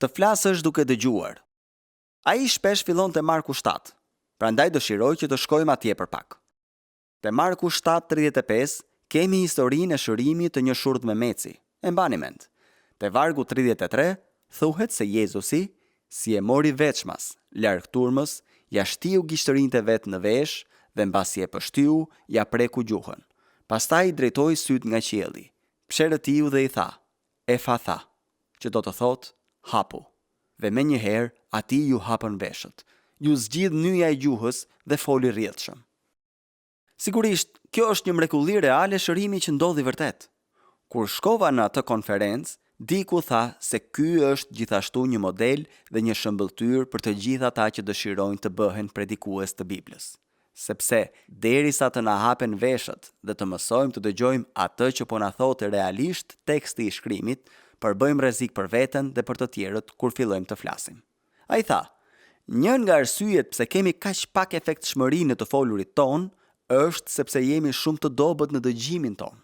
Të flasësh duke dëgjuar. Ai shpesh fillon te Marku 7, prandaj dëshiroj që të shkojmë atje për pak. Te Marku 7:35 kemi historinë e shërimit të një shurdh me meci. E mbani mend. Te vargu 33 thuhet se Jezusi, si e mori veçmas, larg turmës, ja shtiu gishtërinjtë e vet në vesh dhe mbasi e pështyu, ja preku gjuhën. Pastaj drejtoi syt nga qielli, psherëtiu dhe i tha, Efatha, që do të thotë hapu. Dhe menjëherë ati ju hapën veshët, ju zgjidh nyja e gjuhës dhe foli rrjedhshëm. Sigurisht, kjo është një mrekulli reale shërimi që ndodhi vërtet. Kur shkova në atë konferencë, diku tha se ky është gjithashtu një model dhe një shëmbëltyr për të gjithë ata që dëshirojnë të bëhen predikues të Biblës. Sepse derisa të na hapen veshët dhe të mësojmë të dëgjojmë atë që po na thotë realisht teksti i shkrimit, përbëjmë rrezik për veten dhe për të tjerët kur fillojmë të flasim. Ai tha, një nga arsyet pse kemi kaq pak efektshmëri në të folurit ton, është sepse jemi shumë të dobët në dëgjimin ton.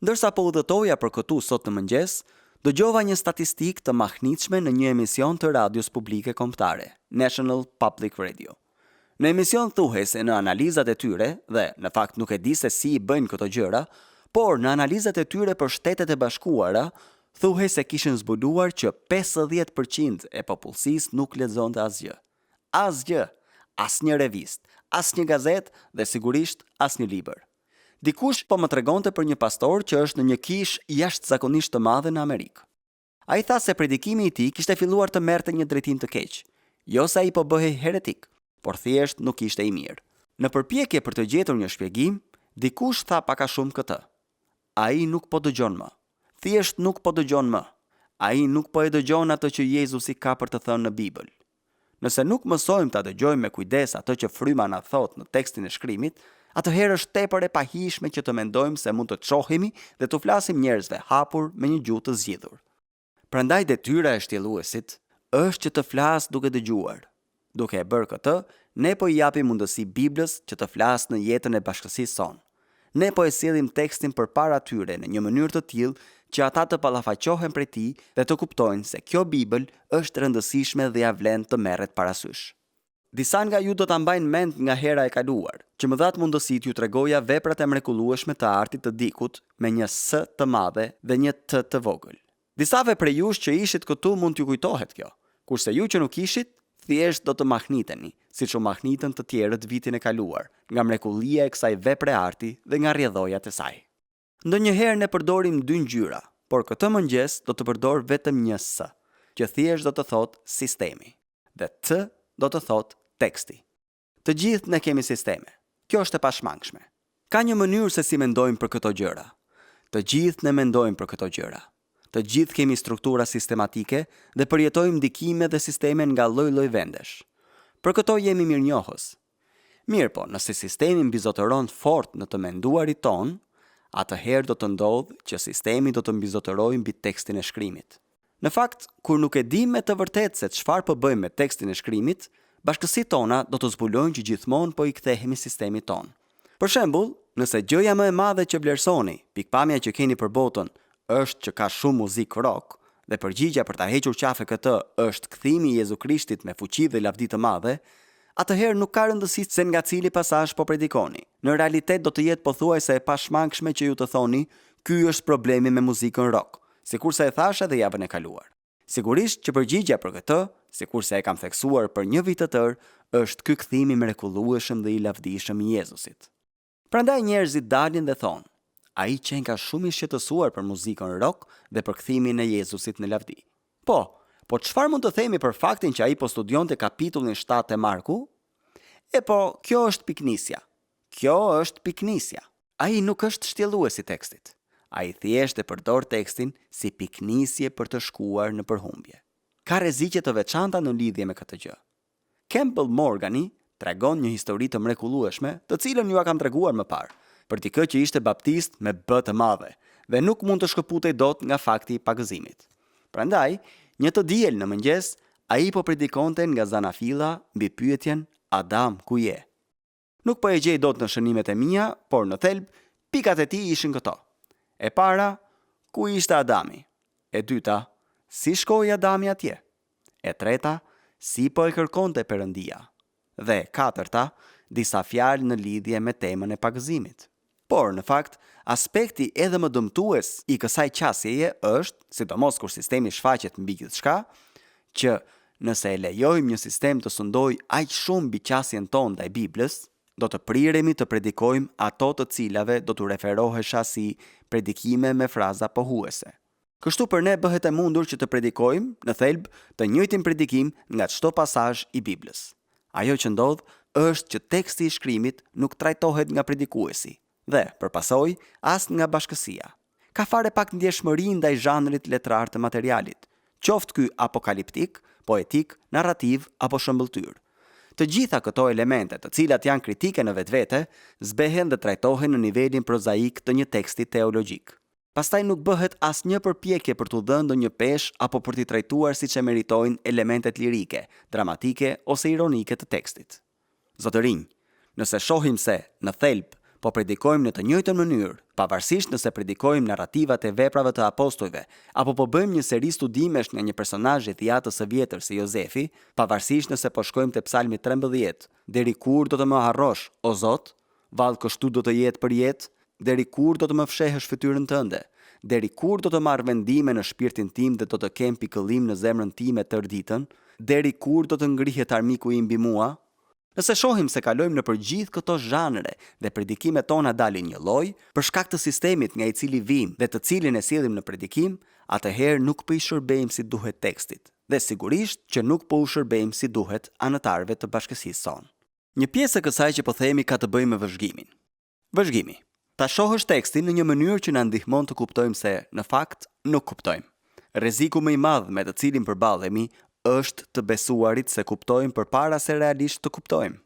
Ndërsa po udhëtoja për këtu sot në mëngjes, dëgjova një statistikë të mahnitshme në një emision të radios publike kombëtare, National Public Radio. Në emision thuhej se në analizat e tyre, dhe në fakt nuk e di se si i bëjnë këto gjëra, por në analizat e tyre për Shtetet e Bashkuara, thuhej se kishin zbuluar që 50% e popullsisë nuk lexonte asgjë. Asgjë, asnjë revistë, asnjë gazetë dhe sigurisht asnjë libër. Dikush po më tregonte për një pastor që është në një kishë jashtëzakonisht të madhe në Amerikë. Ai tha se predikimi i tij kishte filluar të merrte një drejtim të keq. Jo se ai po bëhej heretik, por thjesht nuk ishte i mirë. Në përpjekje për të gjetur një shpjegim, dikush tha pak a shumë këtë. Ai nuk po dëgjon më. Thjesht nuk po dëgjon më. Ai nuk po e dëgjon atë që Jezusi ka për të thënë në Bibël. Nëse nuk mësojmë ta dëgjojmë me kujdes atë që fryma na thot në tekstin e shkrimit, atëherë është tepër e pahishme që të mendojmë se mund të çohemi dhe të flasim njerëzve hapur me një gjuhë të zgjidhur. Prandaj detyra e shtjelluesit është që të flas duke dëgjuar. Duke e bërë këtë, ne po i japim mundësi Biblës që të flasë në jetën e bashkësisë sonë. Ne po e sjellim tekstin përpara tyre në një mënyrë të tillë që ata të ballafaqohen prej tij dhe të kuptojnë se kjo Bibël është rëndësishme dhe ja vlen të merret parasysh. Disa nga ju do ta mbajnë mend nga hera e kaluar, që më dhat mundësi t'ju tregoja veprat e mrekullueshme të artit të dikut me një S të madhe dhe një T të vogël. Disave prej jush që ishit këtu mund t'ju kujtohet kjo, kurse ju që nuk ishit, thjesht do të mahniteni, siç u mahnitën të tjerët vitin e kaluar, nga mrekullia e kësaj vepre arti dhe nga rrjedhojat e saj. Ndonjëherë ne përdorim dy ngjyra, por këtë mëngjes do të përdor vetëm një S, që thjesht do të thotë sistemi, dhe T do të thotë teksti. Të gjithë ne kemi sisteme. Kjo është e pashmangshme. Ka një mënyrë se si mendojmë për këto gjëra. Të gjithë ne mendojmë për këto gjëra. Të gjithë kemi struktura sistematike dhe përjetojmë ndikime dhe sisteme nga lloj-lloj vendesh. Për këto jemi mirënjohës. Mirë po, nëse sistemi mbizotëron fort në të menduarit ton, atëherë do të ndodhë që sistemi do të mbizotërojë mbi tekstin e shkrimit. Në fakt, kur nuk e dim me të vërtetë se çfarë po bëjmë me tekstin e shkrimit, bashkësitë tona do të zbulojnë që gjithmonë po i kthehemi sistemit ton. Për shembull, nëse gjëja më e madhe që vlerësoni, pikpamja që keni për botën, është që ka shumë muzikë rock, dhe përgjigja për ta hequr qafe këtë është kthimi i Jezu Krishtit me fuqi dhe lavdi të madhe, atëherë nuk ka rëndësi se nga cili pasazh po predikoni. Në realitet do të jetë pothuajse e pashmangshme që ju të thoni, ky është problemi me muzikën rock, sikurse e thash edhe javën e kaluar. Sigurisht që përgjigja për këtë, sikurse e kam theksuar për një vit të tërë, është ky kthimi mrekullueshëm dhe i lavdishëm i Jezusit. Prandaj njerëzit dalin dhe thonë, ai qenë ka shumë i shqetësuar për muzikën rock dhe për kthimin e Jezusit në lavdi. Po çfarë mund të themi për faktin që ai po studionte kapitullin 7 të Marku? Po, kjo është piknisja. Kjo është piknisja. Ai nuk është shtjellues i tekstit. Ai thjesht e përdor tekstin si piknisje për të shkuar në përhumbje. Ka rreziqe të veçanta në lidhje me këtë gjë. Campbell Morgani tregon një histori të mrekullueshme, të cilën ju a kam treguar më parë, për dikë që ishte baptist me B të madhe dhe nuk mund të shkëputej dot nga fakti i pagëzimit. Prandaj, një të diel në mëngjes, ai po predikonte nga zanafilla mbi pyetjen Adam ku je? Nuk po e gjej dot në shënimet e mia, por në thelb pikat e tij ishin këto. E para, ku ishte Adami? E dyta, si shkoi Adami atje? E treta, si po e kërkonte Perëndia. Dhe e katërta, disa fjalë në lidhje me temën e pagëzimit. Por, në fakt, aspekti edhe më dëmtues i kësaj qasjeje është, sidomos kur sistemi shfaqet mbi gjithçka, që nëse e lejojmë një sistem të sundoj aq shumë mbi qasjen tonë ndaj Biblës, do të priremi të predikojmë ato të cilave do të referohesha si predikime me fraza pohuese. Kështu për ne bëhet e mundur që të predikojmë në thelb të njëjtin predikim nga çdo pasazh i Biblës. Ajo që ndodh është që teksti i shkrimit nuk trajtohet nga predikuesi dhe, për pasojë, as nga bashkësia. Ka fare pak ndjeshmëri ndaj zhanrit letrar të materialit, qoftë ky apokaliptik, poetik, narrativ apo shëmbëltyr. Të gjitha këto elemente, të cilat janë kritike në vetvete, zbehen dhe trajtohen në nivelin prozaik të një teksti teologjik. Pastaj nuk bëhet asnjë përpjekje për t'u dhënë ndonjë peshë apo për t'i trajtuar siç e meritojnë elementet lirike, dramatike ose ironike të tekstit. Zotërinj, nëse shohim se në thelb po predikojmë në të njëjtën mënyrë, pavarësisht nëse predikojmë narrativat e veprave të apostujve, apo po bëjmë një seri studimesh nga një personazh i Theatës së vjetër si Jozefi, pavarësisht nëse po shkojmë te Psalmi 13, deri kur do të më harrosh, o Zot, vallë kështu do të jetë për jetë, deri kur do të më fshehësh fytyrën tënde, deri kur do të marr vendime në shpirtin tim dhe do të kem pikëllim në zemrën time tërë ditën, deri kur do të ngrihet armiku im mbi mua. Nëse shohim se kalojmë në përgjithë këto zhanre dhe predikimet tona dalin një lloj, për shkak të sistemit nga i cili vim dhe të cilin e sillim në predikim, atëherë nuk po i shërbejmë si duhet tekstit, dhe sigurisht që nuk po u shërbejmë si duhet anëtarëve të bashkësisë sonë. Një pjesë e kësaj që po themi ka të bëjë me vëzhgimin. Vëzhgimi. Ta shohësh tekstin në një mënyrë që na ndihmon të kuptojmë se, në fakt, nuk kuptojmë. Rreziku më i madh me të cilin përballemi është të besuarit se kuptojmë përpara se realisht të kuptojmë.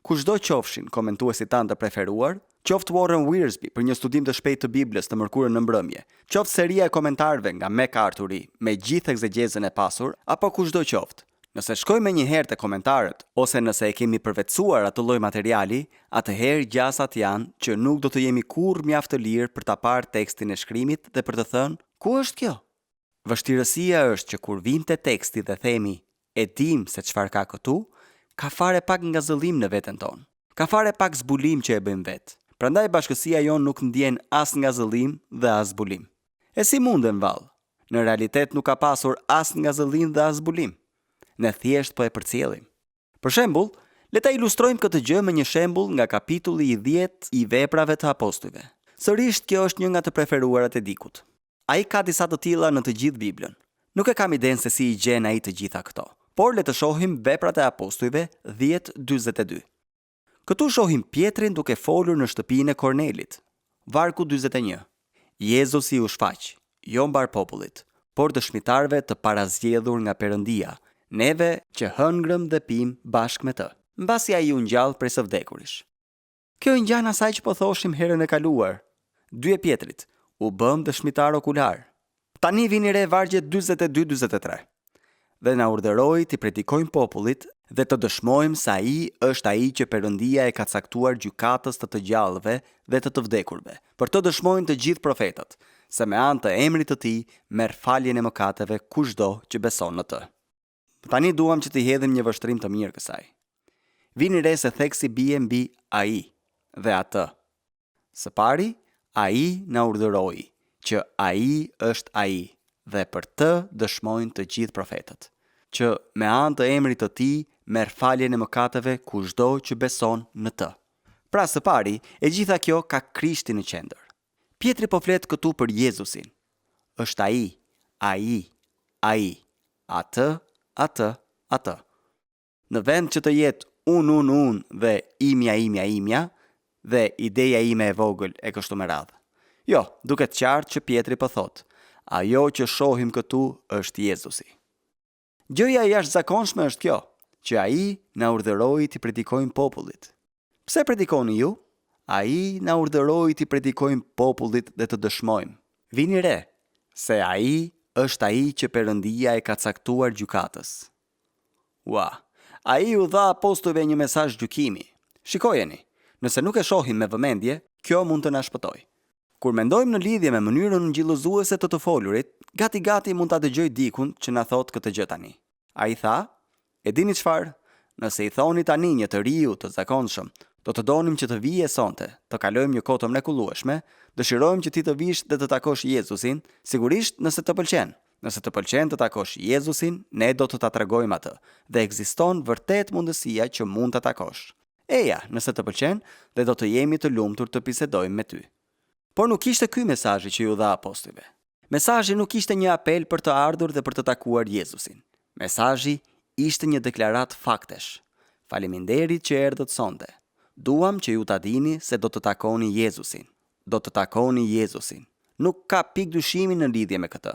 Kushdo qofshin komentuesit tanë të preferuar, qoftë Warren Wiersbe për një studim të shpejtë të Biblës të mërkurën në mbrëmje, qoftë seria e komentarëve nga MacArthuri me gjithë egzegezën e pasur, apo kushdo qoftë, nëse shkojmë një herë te komentarët ose nëse e kemi përvetësuar atë lloj materiali, atëherë gjasat janë që nuk do të jemi kurrë mjaft të lirë për ta parë tekstin e shkrimit dhe për të thënë, ku është kjo? Vështirësia është që kur vim te teksti dhe themi, e dim se çfarë ka këtu, ka fare pak nga zëllim në veten tonë. Ka fare pak zbulim që e bëjmë vetë. Prandaj bashkësia jonë nuk ndjen as nga zëllim dhe as zbulim. E si munden vallë? Në realitet nuk ka pasur as nga zëllim dhe as zbulim. Ne thjesht po e përcjellim. Për shembull, le ta ilustrojmë këtë gjë me një shembull nga kapitulli i 10 i Veprave të Apostujve. Sërish kjo është një nga të preferuarat e Dikut. Ai ka disa të tilla në të gjithë Biblën. Nuk e kam idenë se si i gjen ai të gjitha këto, por le të shohim Veprat e Apostujve 10:42. Këtu shohim Pietrin duke folur në shtëpinë e Kornelit. Vargu 41. Jezusi u shfaq, jo mbar popullit, por dëshmitarëve të parazgjedhur nga Perëndia, neve që hëngrëm dhe pim bashkë me të. Mbasi ai u ngjall prej së vdekurish. Kjo i ngjan asaj që po thoshim herën e kaluar. 2 Pietrit u bëm dëshmitar okular. Tani vini re vargjet 42-43. Dhe na urdhëroi t'i predikojmë popullit dhe të dëshmojmë se ai është ai që Perëndia e ka caktuar gjykatës të gjallëve dhe të vdekurve. Për të dëshmojnë të gjithë profetët, se me anë të emrit të tij merr faljen e mëkateve kushdo që beson në të. Tani duam që t'i hedhim një vështrim të mirë kësaj. Vini re se theksi bie mbi ai dhe atë. Së pari, ai na urdhëroi që ai është ai dhe për të dëshmojnë të gjithë profetët, që me anë të emrit të tij merr faljen e mëkateve kushdo që beson në të. Pra së pari, e gjitha kjo ka Krishtin në qendër. Pietri po flet këtu për Jezusin. Është ai, atë. Në vend që të jetë unë dhe imja, dhe ideja ime e vogël e kështu me radhë. Jo, duket qartë që Pietri po thotë, ajo që shohim këtu është Jezusi. Gjëja e jashtëzakonshme është kjo, që ai na urdhëroi t'i predikojmë popullit. Pse predikoni ju? Ai na urdhëroi t'i predikojmë popullit dhe të dëshmojmë. Vini re, se ai është ai që Perëndia e ka caktuar gjykatës. Ai u dha apostujve një mesazh gjykimi. Shikojeni. Nëse nuk e shohim me vëmendje, kjo mund të na shpëtojë. Kur mendojmë në lidhje me mënyrën ngjillëzuese të folurit, gati mund ta dëgjoj dikun që na thot këtë gjë tani. A i tha, e dini çfarë? Nëse i thoni tani një të riu të zakonshëm, do të donim që të vije sonte, të kalojmë një kohë të mrekullueshme, dëshirojmë që ti të vish dhe të takosh Jezusin, sigurisht nëse të pëlqen. Nëse të pëlqen të takosh Jezusin, ne do të ta tregojmë atë, dhe ekziston vërtet mundësia që mund ta takosh. Eja, nëse të pëlqen, dhe do të jemi të lumtur të bisedojmë me ty. Por nuk ishte ky mesazhi që ju dha apostujve. Mesazhi nuk ishte një apel për të ardhur dhe për të takuar Jezusin. Mesazhi ishte një deklarat faktesh. Faleminderit që erdhët sonte. Duam që ju ta dini se do të takoni Jezusin. Do të takoni Jezusin. Nuk ka pikë dyshimi në lidhje me këtë.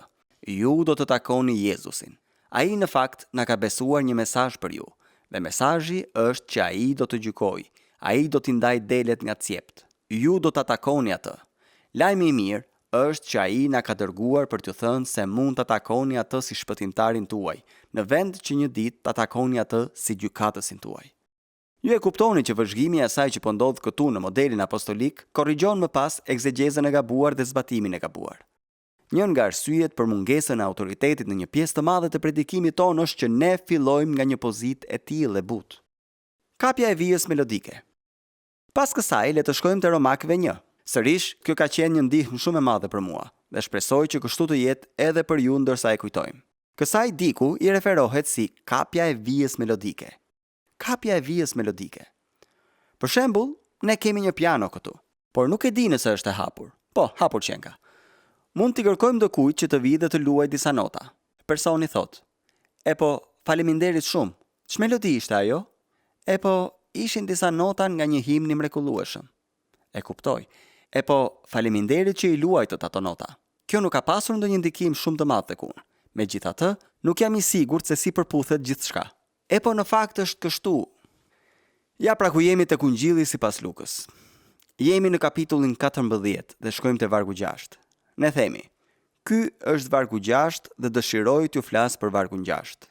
Ju do të takoni Jezusin. Ai në fakt na ka besuar një mesazh për ju, dhe mesazhi është që ai do të gjykojë, ai do t'i ndaj delet nga cjept. Ju do ta takoni atë. Lajmi i mirë është që ai na ka dërguar për t'ju thënë se mund ta takoni atë si shpëtimtarin tuaj, në vend që një ditë ta takoni atë si gjykatësin tuaj. Ju e kuptoni që vëzhgimi i asaj që po ndodh këtu në modelin apostolik korrigjon më pas egzegezën e gabuar dhe zbatimin e gabuar. Njën nga arsyet për mungesën e autoritetit në një pjesë të madhe të predikimit tonë është që ne fillojmë nga një pozitë e tillë e butë. Kapja e vijës melodike. Pas kësaj le të shkojmë te Romakëve 1. Sërish, kjo ka qenë një ndihmë shumë e madhe për mua dhe shpresoj që kështu të jetë edhe për ju ndërsa e kujtojmë. Kësaj diku i referohet si kapja e vijës melodike. Kapja e vijës melodike. Për shembull, ne kemi një piano këtu, por nuk e di nëse është e hapur. Po, hapur qenka. Mund t'i kërkojmë dikujt që të vijë dhe të luaj disa nota. Personi thot: "E po, faleminderit shumë. Ç'melodi ishte ajo?" "E po, ishin disa nota nga një himn i mrekullueshëm." "E kuptoj. E po, faleminderit që i luajtët ato nota." Kjo nuk ka pasur ndonjë ndikim shumë të madh tek unë. Megjithatë, nuk jam i sigurt se si përputhet gjithçka. E po, në fakt është kështu. Ja pra ku jemi tek Ungjilli sipas Lukës. Jemi në kapitullin 14 dhe shkojmë te vargu 6. Ne themi: "Ky është vargu 6 dhe dëshiroj t'ju flas për vargun 6.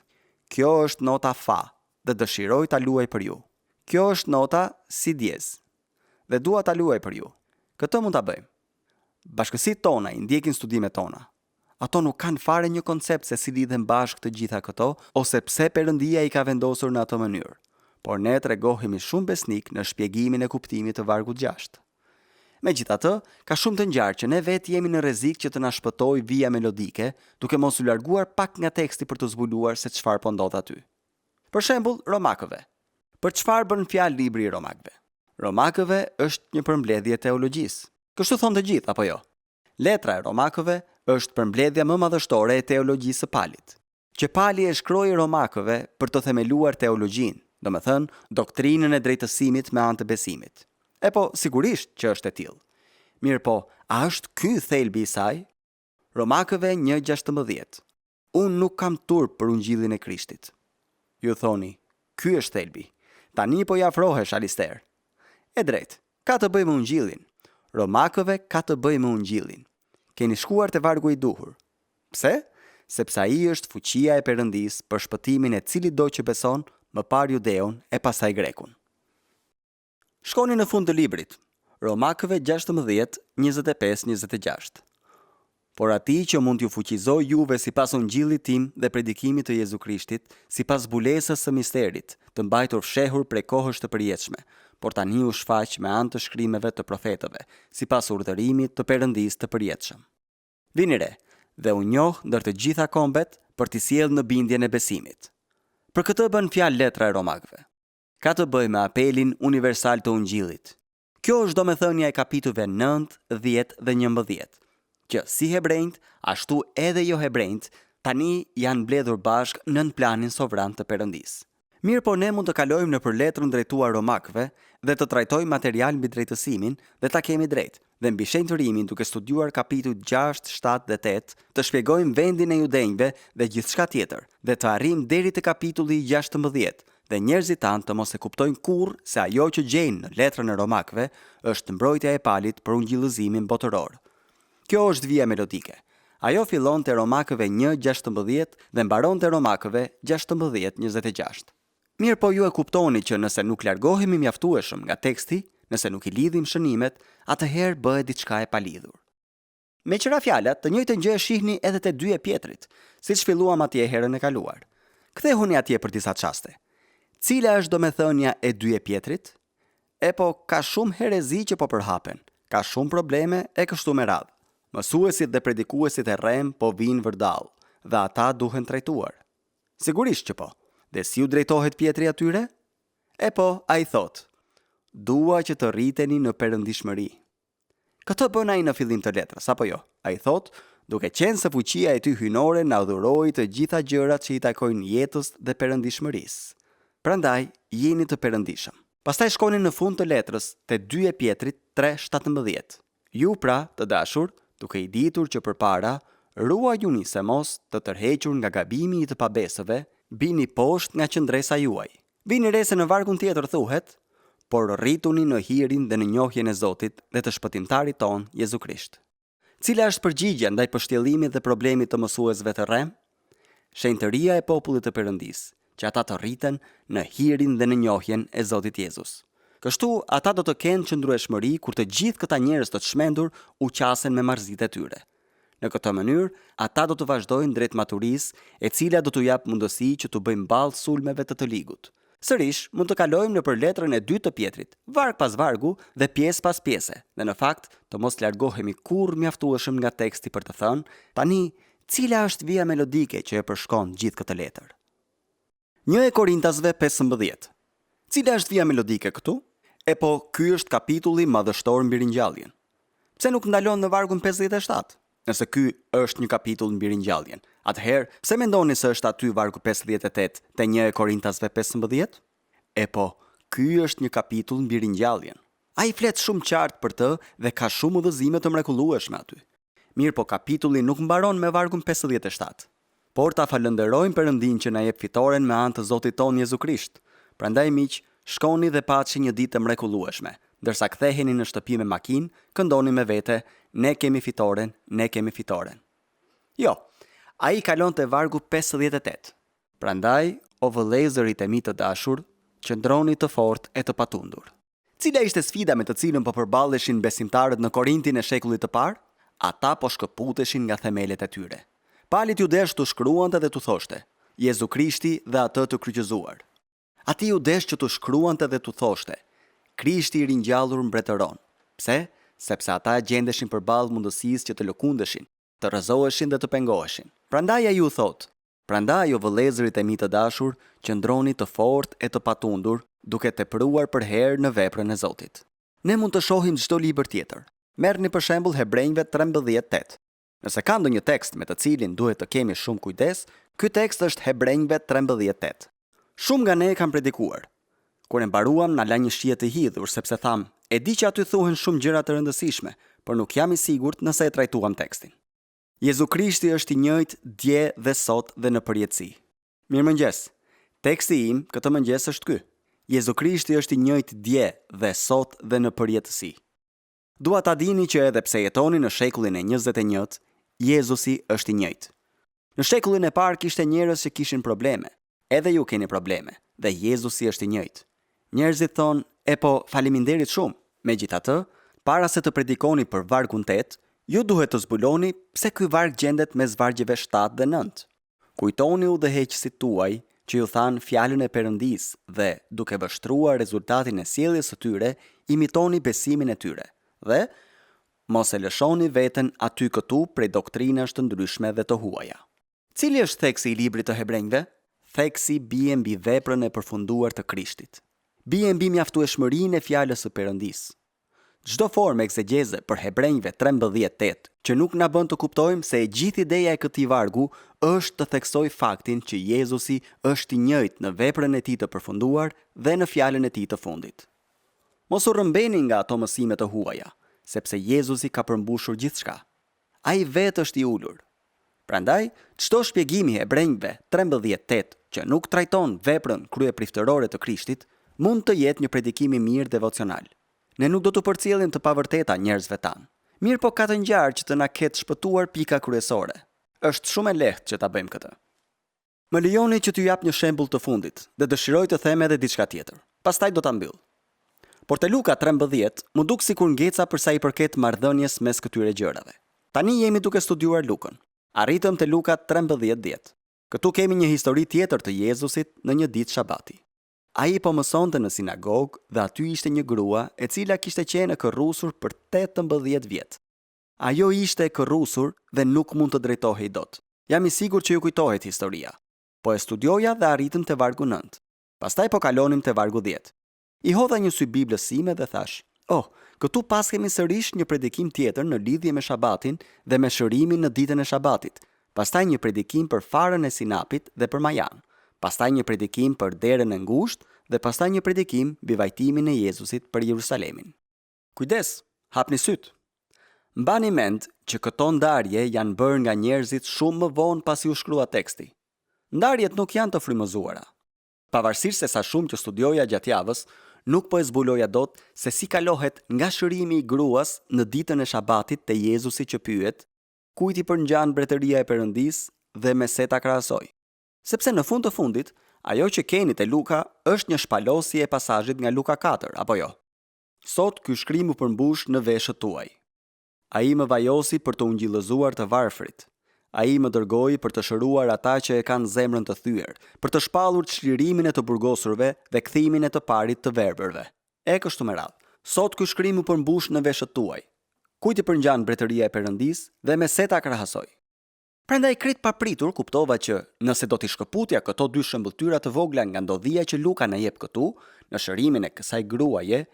Kjo është nota fa dhe dëshiroj ta luaj për ju. Kjo është nota si diez dhe dua ta luaj për ju. Këtë mund ta bëjmë. Bashkësitë tona i ndjekin studimet tona. Ato nuk kanë fare një koncept se si lidhen bashkë të gjitha këto ose pse Perëndia i ka vendosur në atë mënyrë. Por ne tregohemi shumë besnik në shpjegimin e kuptimit të vargut 6. Megjithatë, ka shumë të ngjarë që ne vetë jemi në rrezik që të na shpëtojë vija melodike, duke mos u larguar pak nga teksti për të zbuluar se çfarë po ndodh aty. Për shembull, Romakëve. Për çfarë bën fjalë libri i Romakëve? Romakëve është një përmbledhje teologjisë. Kështu thon të gjithë, apo jo? Letra e Romakëve është përmbledhja më madhështore e teologjisë së Palit. Që Pali e shkroi Romakëve për të themeluar teologjinë, domethënë doktrinën e drejtësimit me anë të besimit. E po, sigurisht që është e tillë. Mirë po, a është ky thelbi i saj? Romakëve 1:16. Unë nuk kam turp për ungjillin e Krishtit. Ju thoni, ky është thelbi. Tani po i afrohesh, Alister. E drejtë, ka të bëjë me ungjillin. Romakëve ka të bëjë me ungjillin. Keni shkuar te vargu i duhur. Pse? Sepse ai është fuqia e Perëndisë për shpëtimin e cilit do që beson, më parë judeun e pastaj grekun. Shkoni në fund të librit, Romakëve 16:25-26. Por ati që mund t'ju fuqizoj juve sipas ungjillit tim dhe predikimit të Jezu Krishtit, sipas zbulesës së misterit, të mbajtur fshehur prej kohësh të përjetshme, por tani u shfaq me anë të shkrimeve të profetëve, sipas urdhërimit të Perëndisë të përjetshëm. Vini re, dhe u njoh ndër të gjitha kombet për t'i sjellë në bindjen e besimit. Për këtë bën fjalë letra e Romakëve. Ka të bëjë me apelin universal të ungjillit. Kjo është domethënia e kapitujve 9, 10 dhe 11, që si hebrejt, ashtu edhe jo hebrejt, tani janë mbledhur bashkë nën planin sovran të Perëndisë. Mirë po ne mund të kalojmë në për letrën drejtuar Romakëve dhe të trajtojmë material mbi drejtësimin dhe ta kemi drejt, dhe mbi shenjtërimin duke studiuar kapitujt 6, 7 dhe 8, të shpjegojmë vendin e judenjve dhe gjithçka tjetër, dhe të arrijmë deri te kapitulli 16, dhe njerëzit tanë të mos e kuptojnë kurrë se ajo që gjejnë në letrën e Romakëve është mbrojtja e Palit për ungjillëzimin botëror. Kjo është vija melodike. Ajo fillon te Romakëve 1:16 dhe mbaron te Romakëve 16:26. Mirë po ju e kuptoni që nëse nuk largohemi mjaftueshëm nga teksti, nëse nuk i lidhim shënimet, atëherë bëhet diçka e palidhur. Me qëra fjalat, të njëjtën gjë e shihni edhe te 2 Pjetrit, siç filluam atje herën e kaluar. Kthehuni atje për disa çaste. Cila është domethënia e 2 Pjetrit? E po, ka shumë herezi që po përhapen, ka shumë probleme e kështu me radhë. Mësuesit dhe predikuesit e rrem po vinë vërdall, dhe ata duhen trajtuar. Sigurisht që po. Dhe si u drejtohet Pjetri atyre? E po, ai thot: dua që të rriteni në perëndishmëri. Këtë bën ai në fillim të letrës, apo jo? Ai thot, duke qenë se fuqia e tij hyjnore na dhuroi të gjitha gjërat që i takojnë jetës dhe perëndishmërisë. Prandaj, jeni të perëndishëm. Pastaj shkoni në fund të letrës te 2 Pjetrit 3:17. Ju pra, të dashur, duke i ditur që përpara ruajuni se mos të tërhequr nga gabimi i të pabesëve, bini poshtë nga qëndresa juaj. Vini re se në vargun tjetër thuhet, por rrituni në hirin dhe në njohjen e Zotit dhe të shpëtimtarit ton, Jezu Krisht. Cila është përgjigjja ndaj pështjellimit dhe problemit të mësuesve të rrem? Shenjtëria e popullit të Perëndisë, që ata të rriten në hirin dhe në njohjen e Zotit Jezus. Kështu, ata do të kenë qëndrueshmëri kur të gjithë këta njerëz të çmendur u qasen me marrëzitë e tyre. Në këtë mënyrë, ata do të vazhdojnë drejt maturisë, e cila do t'u jap mundësi që të bëjmë ballë sulmeve të ligut. Sërish, mund të kalojmë në për letrën e 2 të Pjetrit, varg pas vargu dhe pjesë pas pjese, dhe në fakt të mos largohemi kurrë mjaftueshëm nga teksti për të thënë, tani, cila është vija melodike që e përshkon gjithë këtë letër? 1 Korintasve 15. Cila është vija melodike këtu? E po, ky është kapitulli madhështor mbi ringjalljen. Pse nuk ndalon në vargun 57? Nëse ky është një kapitull mbi ringjalljen, atëherë pse mendoni se është aty vargu 58 te 1 Korintasve 15? E po, ky është një kapitull mbi ringjalljen. Ai flet shumë qartë për të dhe ka shumë udhëzime të mrekullueshme aty. Mirë, po kapitulli nuk mbaron me vargun 57. Por ta falënderojmë Perëndin që na jep fitoren me anë të Zotit ton Jezu Krisht. Prandaj miq, shkoni dhe patni një ditë të mrekullueshme. Ndërsa ktheheni në shtëpi me makinë, këndoni me vete, ne kemi fitoren, ne kemi fitoren. Jo, ai kalon te vargu 58. Prandaj, o vëllezërit e mi të dashur, qëndroni të fortë e të patundur. Cila ishte sfida me të cilën po përballeshin besimtarët në Korintin e shekullit të parë? Ata po shkëputeshin nga themelet e tyre. Palit judesh të shkruante dhe të thoshte, Jezu Krishti dhe atë të kryqëzuar. Ati judesh që të shkruante dhe të thoshte, Krishti i ringjallur mbretëron. Pse? Sepse ata gjendeshin përballë mundësisë që të lëkundeshin, të rrëzoheshin dhe të pengoheshin. Prandaj ai ju thot, prandaj o vëllezërit e mi të dashur, qëndroni të fortë e të patundur, duke tepruar për herë në veprën e Zotit. Ne mund të shohim çdo libër tjetër. Merrni për shembull Hebrejve 13:8. Nëse ka ndonjë tekst me të cilin duhet të kemi shumë kujdes, ky tekst është Hebrejve 13:8. Shumë nga ne e kanë predikuar. Kur e mbaruam na la një shije të hidhur sepse tham, e di që aty thuhen shumë gjëra të rëndësishme, por nuk jam i sigurt nëse e trajtuam tekstin. Jezu Krishti është i njëjtë dje dhe sot dhe në përjetësi. Mirëmëngjes. Teksti im këtë mëngjes është ky. Jezu Krishti është i njëjtë dje dhe sot dhe në përjetësi. Dua ta dini që edhe pse jetoni në shekullin e 21, Jezusi është i njëjtë. Në shekullin e parë kishte njerëz që kishin probleme. Edhe ju keni probleme, dhe Jezusi është i njëjtë. Njerëzit thonë, e po, faleminderit shumë. Megjithatë, para se të predikoni për vargun 8, ju duhet të zbuloni pse ky varg gjendet mes vargjeve 7 dhe 9. Kujtoni udhëheqësit tuaj që ju thanë fjalën e Perëndisë dhe duke vështruar rezultatin e sjelljes së tyre, imitoni besimin e tyre. Dhe mos e lëshoni veten aty këtu prej doktrinash të ndryshme dhe të huaja. Cili është theksi i librit të Hebrejve? Theksi bie mbi veprën e përfunduar të Krishtit. Bie mbi mjaftueshmërinë e fjalës së Perëndisë. Çdo formë egzegeze për Hebrejve 13:8 që nuk na bën të kuptojmë se e gjithë ideja e këtij vargu është të theksoj faktin që Jezusi është i njëjtë në veprën e tij të përfunduar dhe në fjalën e tij të fundit. Mos u rrëmbeni nga ato mësime të huaja, sepse Jezusi ka përmbushur gjithçka. Ai vetë është i ulur. Prandaj, çdo shpjegimi i Hebrejve 13:8 që nuk trajton veprën kryepriftërore të Krishtit, mund të jetë një predikim i mirë devocional. Ne nuk do të përcjellim të pavërteta njerëzve tanë. Mirë, po ka të ngjarë që të na ketë shpëtuar pika kryesore. Është shumë e lehtë që ta bëjmë këtë. Më lejoni që t'ju jap një shembull të fundit dhe dëshiroj të them edhe diçka tjetër. Pastaj do ta mbyll. Por te Luka 13 mu duk sikur ngeca për sa i përket marrëdhënies mes këtyre gjërave. Tani jemi duke studiuar Lukën. Arritëm te Luka 13:10. Këtu kemi një histori tjetër të Jezusit në një ditë shabati. Ai po mësonte në sinagogë dhe aty ishte një grua e cila kishte qenë e kërrusur për 18 vjet. Ajo ishte e kërrusur dhe nuk mund të drejtohej dot. Jam i sigurt që ju kujtohet historia. Po e studioja dhe arritëm te vargu 9. Pastaj po kalonim te vargu 10. I hodha një sy Biblës sime dhe thash: "Oh, këtu pas kemi sërish një predikim tjetër në lidhje me shabatin dhe me shërimin në ditën e shabatit. Pastaj një predikim për farën e sinapit dhe për majan. Pastaj një predikim për derën e ngushtë dhe pastaj një predikim mbi vajtimin e Jezusit për Jerusalemin." Kujdes, hapni syt. Mbani mend që këto ndarje janë bërë nga njerëzit shumë më vonë pasi u shkrua teksti. Ndarjet nuk janë të frymëzuara. Pavarësisht se sa shumë që studioja gjatë javës, nuk po e zbuloja dot se si kalohet nga shërimi i gruas në ditën e shabatit te Jezusi që pyet: "Kujt i përngjan mbretëria e Perëndisë?" dhe me se ta krahasoj. Sepse në fund të fundit, ajo që keni te Luka është një shpalosje e pasazhit nga Luka 4, apo jo? Sot ky shkrim u përmbush në veshët tuaj. Ai më vajosi për të ungjillëzuar të varfrit. Ai më dërgoi për të shëruar ata që e kanë zemrën të thyer, për të shpallur çlirimin e të burgosurve dhe kthimin e të parit të verbërve. E kështu me radhë. Sot ky shkrim u përmbush në veshët tuaj. Kujt i përngjan mbretëria e Perëndisë dhe me se ta krahasoj. Prandaj krejt papritur kuptova që nëse do t'i shkëputja këto dy shëmbëltyra të vogla nga ndodhia që Luka na jep këtu, në shërimin e kësaj gruaje,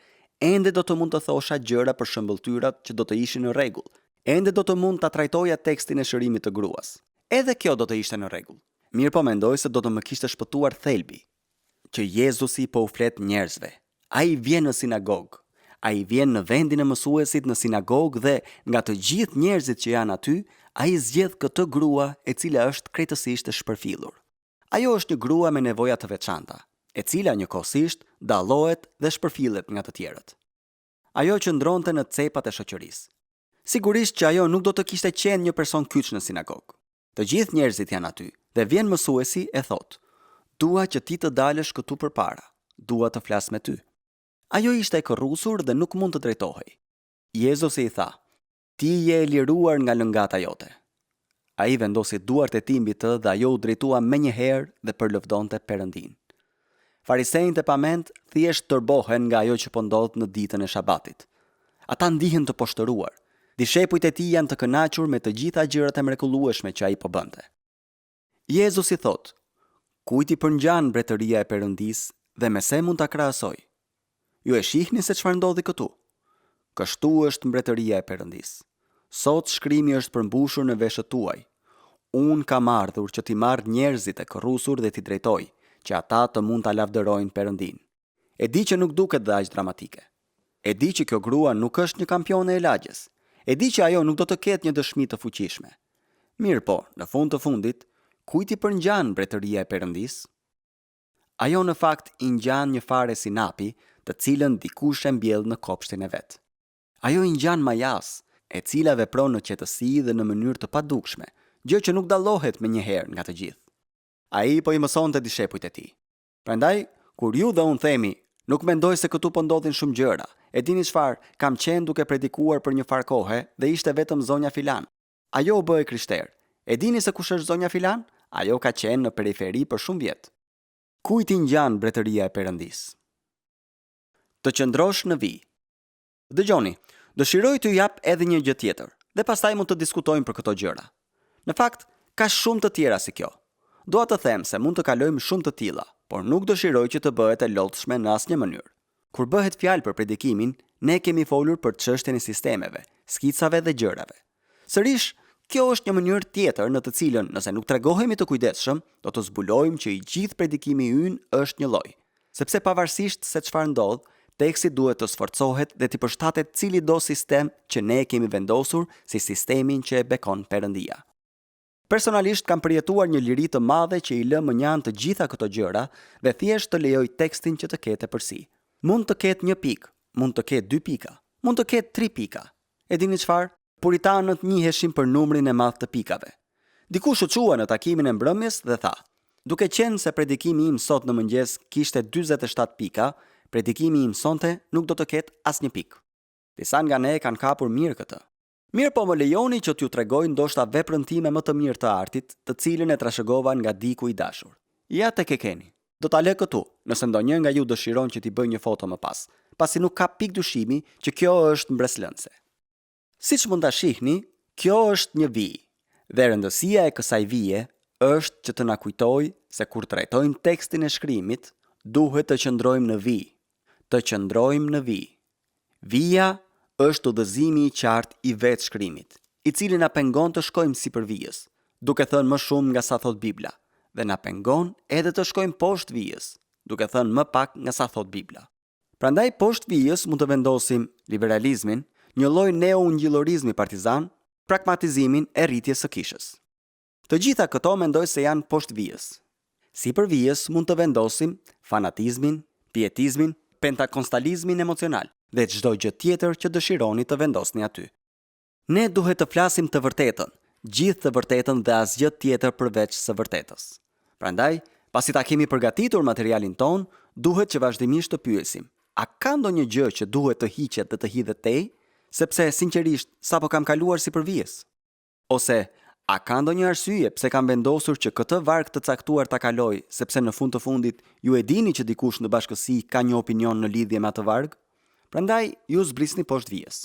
ende do të mund të thosha gjëra për shëmbëltyrat që do të ishin në rregull. Ende do të mund ta trajtoja tekstin e shërimit të gruas. Edhe kjo do të ishte në rregull. Mirë po mendoj se do të më kishte shpëtuar thelbi. Që Jezusi po u flet njerëzve. Ai vjen në sinagogë. Ai vjen në vendin e mësuesit në sinagogë dhe nga të gjithë njerëzit që janë aty, ai zgjedh këtë grua e cila është krejtësisht e shpërfillur. Ajo është një grua me nevoja të veçanta, e cila njëkohësisht dallohet dhe shpërfillet nga të tjerët. Ajo qëndronte në cepat e shoqërisë. Sigurisht që ajo nuk do të kishte qenë një person kyç në sinagogë. Të gjithë njerëzit janë aty dhe vjen mësuesi e thot: "Dua që ti të dalësh këtu përpara. Dua të flas me ty." Ajo ishte e kërrusur dhe nuk mund të drejtohej. Jezusi i tha: "Ti je e liruar nga lëngata jote." Ai vendosi duart e tij mbi të dhe ajo u drejtua menjëherë dhe përlëvdonte Perëndin. Farisejtë e pamend thjesht tërbohen nga ajo që po ndodh në ditën e shabatit. Ata ndihen të poshtëruar. Dishepujt e tij janë të kënaqur me të gjitha gjërat e mrekullueshme që ai po bënte. Jezusi thot: "Kujt i përngjan mbretëria e Perëndisë dhe me se mund ta krahasoj? Ju e shihni se çfarë ndodhi këtu? Kështu është mbretëria e Perëndisë. Sot shkrimi është përmbushur në veshët tuaj. Unë kam ardhur që t'i marr njerëzit e kërrusur dhe t'i drejtoj, që ata të mund ta lavdërojnë Perëndin." E di që nuk duket dhe aq dramatike. E di që kjo grua nuk është një kampione e lagjes. E di që ajo nuk do të ketë një dëshmi të fuqishme. Mirë po, në fund të fundit, kujt i përngjan mbretëria e Perëndisë? Ajo në fakt i ngjan një fare sinapi, të cilën dikush e mbjell në kopshtin e vet. Ajo i ngjan majas, e cila vepron në qetësi dhe në mënyrë të padukshme, gjë që nuk dallohet menjëherë nga të gjithë. Ai po i mësonte dishepujt e tij. Prandaj, kur ju dhe unë themi, nuk mendoj se këtu po ndodhin shumë gjëra. E dini çfarë, kam qenë duke predikuar për një farë kohe dhe ishte vetëm zonja filan. Ajo u bë e krishterë. E dini se kush është zonja filan? Ajo ka qenë në periferi për shumë vjet. Kujt i ngjan mbretëria e Perëndisë? Të qëndrosh në vijë. Dëgjoni, dëshiroj t'ju jap edhe një gjë tjetër dhe pastaj mund të diskutojmë për këto gjëra. Në fakt, ka shumë të tjera si kjo. Dua të them se mund të kalojmë shumë të tilla, por nuk dëshiroj që të bëhet e lodhshme në asnjë mënyrë. Kur bëhet fjalë për predikimin, ne kemi folur për çështjen e sistemeve, skicave dhe gjërave. Sërish, kjo është një mënyrë tjetër në të cilën, nëse nuk tregohemi të kujdesshëm, do të zbulojmë që i gjithë predikimi ynë është një lloj, sepse pavarësisht se çfarë ndodh, teksti duhet të sforcohet dhe të përshtatet cili do sistem që ne kemi vendosur si sistemin që e bekon Perëndia. Personalisht kam përjetuar një liri të madhe që i lë mënjan të gjitha këto gjëra dhe thjesht të lejoj tekstin që të ketë përsi. Mund të ketë 1 pikë, mund të ketë 2 pika, mund të ketë 3 pika. E dini çfarë? Puritanët njiheshin për numrin e madh të pikave. Dikush u çua në takimin e mbrëmjes dhe tha: "Duke qenë se predikimi im sot në mëngjes kishte 47 pika, predikimi im sonte nuk do të ketë asnjë pikë." Disa nga ne kanë kapur mirë këtë. Mirë po më lejoni që t'ju tregoj ndoshta veprën time më të mirë të artit, të cilën e trashëgova nga diku i dashur. Ja tek e keni. Do ta lë këtu, nëse ndonjë nga ju dëshiron që t'i bëj një foto më pas, pasi nuk ka pikë dyshimi që kjo është mbreslënse. Siç mund ta shihni, kjo është një vijë, dhe rëndësia e kësaj vije është që të na kujtojë se kur trajtojmë tekstin e shkrimit, duhet të qëndrojmë në vijë. Të qëndrojmë në vijë. Vija është udhëzimi i qartë i vetë shkrimit, i cili na pengon të shkojmë sipër vijës, duke thënë më shumë nga sa thot Bibla, dhe na pengon edhe të shkojmë poshtë vijës, duke thënë më pak nga sa thot Bibla. Prandaj poshtë vijës mund të vendosim liberalizmin, një lloj neo-ungjilorizmi partizan, pragmatizimin e rritjes së kishës. Të gjitha këto mendoj se janë poshtë vijës. Sipër vijës mund të vendosim fanatizmin, pietizmin, pentakonstalizmin emocional dhe çdo gjë tjetër që dëshironi të vendosni aty. Ne duhet të flasim të vërtetën, gjithë të vërtetën dhe asgjë tjetër përveç së vërtetës. Prandaj, pasi ta kemi përgatitur materialin ton, duhet që vazhdimisht të pyesim: a ka ndonjë gjë që duhet të hiqet dhe të hidhet tej, sepse sinqerisht sapo kam kaluar sipër vijës? Ose a ka ndonjë arsye pse kam vendosur që këtë varg të caktuar ta kaloj, sepse në fund të fundit ju e dini që dikush në bashkësi ka një opinion në lidhje me atë varg? Prandaj ju zbrisni poshtë vijës.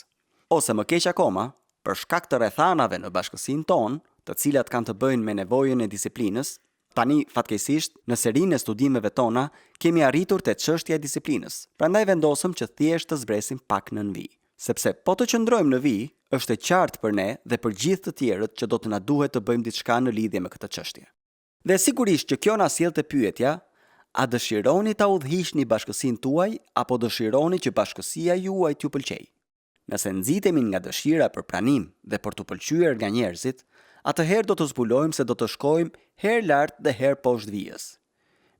Ose më keq akoma, për shkak të rrethanave në bashkësinë tonë, të cilat kanë të bëjnë me nevojën e disiplinës, tani fatkeqësisht në serinë e studimeve tona kemi arritur te çështja e disiplinës. Prandaj vendosëm që thjesht të zbresim pak nën vijë, sepse po të qëndrojmë në vijë, është e qartë për ne dhe për gjithë të tjerët që do të na duhet të bëjmë diçka në lidhje me këtë çështje. Dhe sigurisht që kjo na sjell te pyetja: a dëshironi ta udhëhiqni bashkësinë tuaj apo dëshironi që bashkësia juaj t'ju pëlqejë? Nëse nxitemi nga dëshira për pranim dhe për të pëlqyer nga njerëzit, atëherë do të zbulojmë se do të shkojmë herë lart dhe herë poshtë vijës.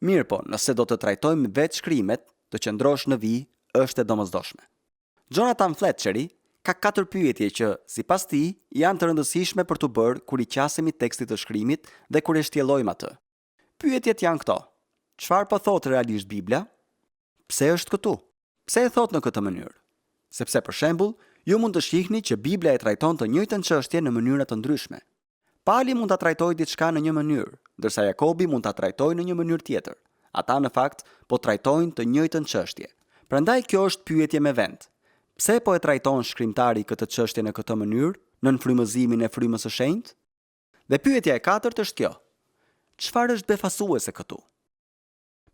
Mirë po, nëse do të trajtojmë vetë shkrimet, të qëndrosh në vijë është e domosdoshme. Jonathan Fletcheri ka 4 pyetje që, sipas tij, janë të rëndësishme për të bërë kur i qasemi tekstit të shkrimit dhe kur e shtjellojmë atë. Pyetjet janë këto: çfarë po thotë realisht Bibla? Pse është këtu? Pse e thot në këtë mënyrë? Sepse për shembull, ju mund të shihni që Bibla e trajton të njëjtën çështje në mënyra të ndryshme. Pali mund ta trajtojë diçka në një mënyrë, ndërsa Jakobi mund ta trajtojë në një mënyrë tjetër. Ata në fakt po trajtojnë të njëjtën çështje. Prandaj kjo është pyetje me vend. Pse po e trajton shkrimtari këtë çështje në këtë mënyrë, nën frymëzimin e frymës së shenjtë? Dhe pyetja e katërt është kjo: çfarë është befasuese këtu?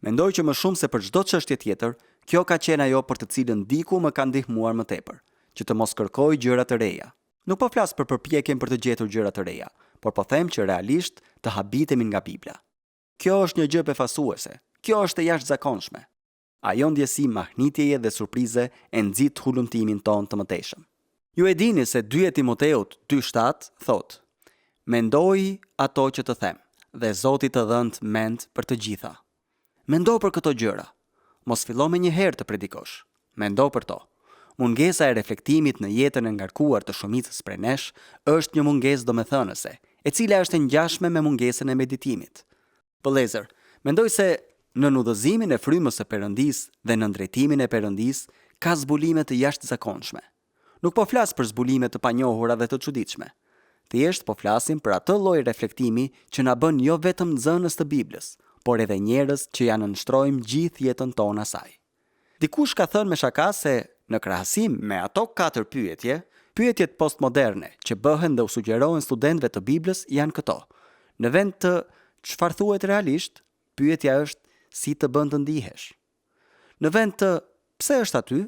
Mendoj që më shumë se për çdo çështje tjetër, kjo ka qenë ajo për të cilën diku më ka ndihmuar më tepër, që të mos kërkoj gjëra të reja. Nuk po flas për përpjekjen për të gjetur gjëra të reja, por po them që realisht të habitemi nga Bibla. Kjo është një gjë befasuese. Kjo është e jashtëzakonshme. Ajo ndjesi mahnitjeje dhe surprize e nxit hulumtimin ton të mëtejshëm. Ju e dini se 2 Timoteut 2:7 thot: "Mendoji ato që të them, dhe Zoti të dhënë mend për të gjitha." Mendo për këto gjëra. Mos fillo me një herë të predikosh. Mendo për to. Mungesa e reflektimit në jetën e ngarkuar të shumicës prej nesh është një mungesë domethënëse, e cila është e ngjashme me mungesën e meditimit. Vëllezër, mendoj se në udhëzimin e frymës së Perëndisë dhe në drejtimin e Perëndisë ka zbulime të jashtëzakonshme. Nuk po flas për zbulime të panjohura dhe të çuditshme. Thjesht po flasim për atë lloj reflektimi që na bën jo vetëm nxënës të Biblës, por edhe njerëz që ja nënshtrojmë gjithë jetën tonë asaj. Dikush ka thënë me shaka se në krahasim me ato 4 pyetje, pyetjet postmoderne që bëhen dhe u sugjerohen studentëve të Biblës janë këto. Në vend të çfarë thuhet realisht, pyetja është si të bën të ndihesh. Në vend të pse është aty,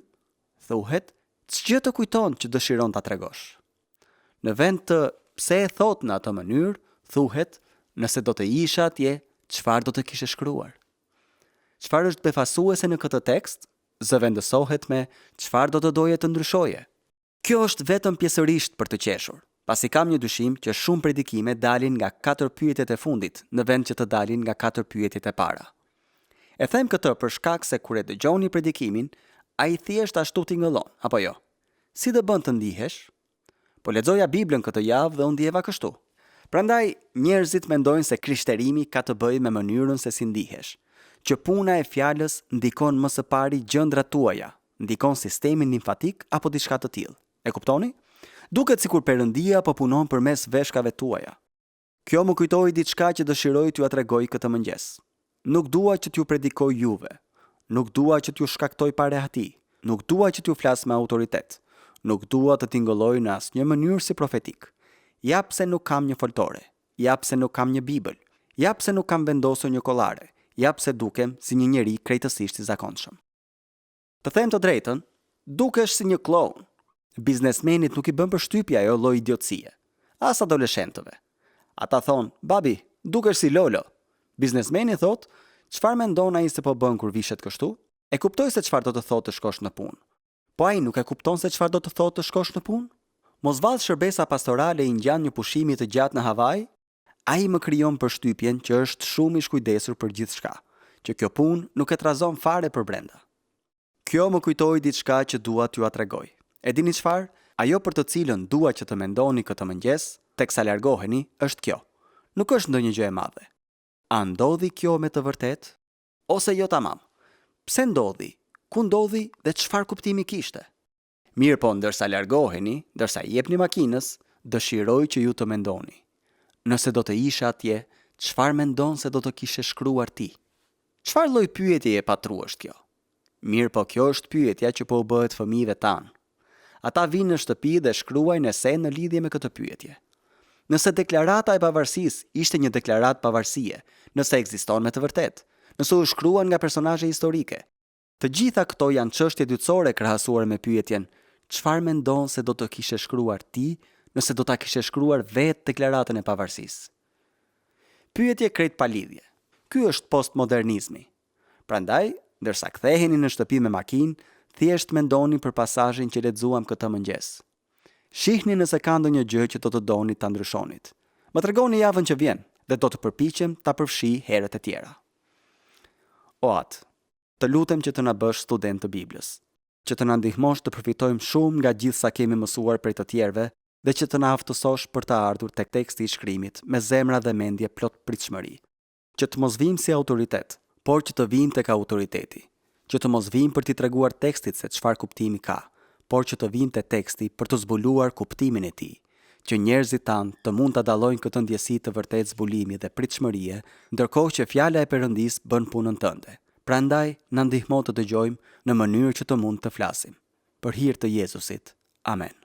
thuhet ç'gjë të kujton që dëshiron ta tregosh. Në vend të pse e thot në atë mënyrë, thuhet nëse do të isha atje, çfarë do të kishe shkruar. Çfarë është befasuese në këtë tekst, zëvendësohet me çfarë do të doje të ndryshoje. Kjo është vetëm pjesërisht për të qeshur, pasi kam një dyshim që shumë predikime dalin nga 4 pyetjet e fundit, në vend që të dalin nga 4 pyetjet e para. E them këtë për shkak se kur e dëgjoni predikimin, ai thjesht ashtu tingëllon, apo jo? Si të bën të ndihesh? Po lexoja Biblën këtë javë dhe u ndjeva kështu. Prandaj njerëzit mendojnë se krishterimi ka të bëjë me mënyrën se si ndihesh, që puna e fjalës ndikon më së pari gjëndrat tuaja, ndikon sistemin limfatik apo diçka të tillë. E kuptoni? Duket sikur Perëndia po punon përmes veshkave tuaja. Kjo më kujtoi diçka që dëshiroj t'ju tregoj këtë mëngjes. Nuk dua që t'ju predikoj juve. Nuk dua që t'ju shkaktoj parehati. Nuk dua që t'ju flas me autoritet. Nuk dua të tingëlloj në asnjë mënyrë si profetik. Ja pse nuk kam një foltore. Ja pse nuk kam një Bibël. Ja pse nuk kam vendosur një kollare. Ja pse dukem si një njeri krejtësisht i zakonshëm. Të them të drejtën, dukesh si një kloun. Biznesmenit nuk i bën përshtypje ajo lloj idiotësie. As adoleshentëve. Ata thon, babi, dukesh si Lolo. Biznesmeni thot, çfarë mendon ai se po bën kur vishet kështu? E kuptoj se çfarë do të thotë të shkosh në punë. Po ai nuk e kupton se çfarë do të thotë të shkosh në punë? Mos vallë shërbesa pastorale i ngjan një pushimi të gjatë në Havaj? Ai më krijon përshtypjen që është shumë i shkujdesur për gjithçka, që kjo punë nuk e trazon fare për brenda. Kjo më kujtoi diçka që dua t'ju tregoj. E dini çfarë? Ajo për të cilën dua që të mendoni këtë mëngjes, teksa largoheni, është kjo. Nuk është ndonjë gjë e madhe. A ndodhi kjo me të vërtet? Ose jo tamam? Pse ndodhi? Ku ndodhi dhe çfarë kuptimi kishte? Mirë po, ndërsa largoheni, ndërsa jepni makinës, dëshiroj që ju të mendoni. Nëse do të isha atje, çfarë mendon se do të kishe shkruar ti? Çfarë lloj pyetje e patru është kjo? Mirë po, kjo është pyetja që po u bëhet fëmijëve tanë. Ata vinë në shtëpi dhe shkruajnë ese në lidhje me këtë pyetje. Nëse deklarata e pavarësisë ishte një deklaratë pavarësie, nëse ekziston me të vërtetë, nëse u shkruan nga personazhe historike, të gjitha këto janë çështje dytësore krahasuar me pyetjen: çfarë mendon se do të kishe shkruar ti nëse do ta kishe shkruar vetë deklaratën e pavarësisë? Pyetje krejt pa lidhje. Ky është postmodernizmi. Prandaj, ndërsa ktheheni në shtëpi me makinë, thjesht mendoni për pasazhin që lexuam këtë mëngjes. Shihni nëse ka ndonjë gjë që do të doni ta ndryshonit. Më tregoni javën që vjen dhe do të përpiqem ta përfshij herët e tjera. O Atë, të lutem që të na bësh student të Biblës, që të na ndihmosh të përfitojmë shumë nga gjithë sa kemi mësuar prej të tjerëve dhe që të na aftësosh për të ardhur tek teksti i shkrimit me zemra dhe mendje plot pritshmëri, që të mos vim si autoritet, por që të vim tek autoriteti, që të mos vim për t'i treguar tekstit se çfarë kuptimi ka, por që të vim te teksti për të zbuluar kuptimin e tij, që njerëzit tanë të mund ta dallojnë këtë ndjesi të vërtet zbulimi dhe pritshmërie, ndërkohë që fjala e Perëndis bën punën tënde. Prandaj, na ndihmo të dëgjojmë në mënyrë që të mund të flasim. Për hir të Jezusit. Amen.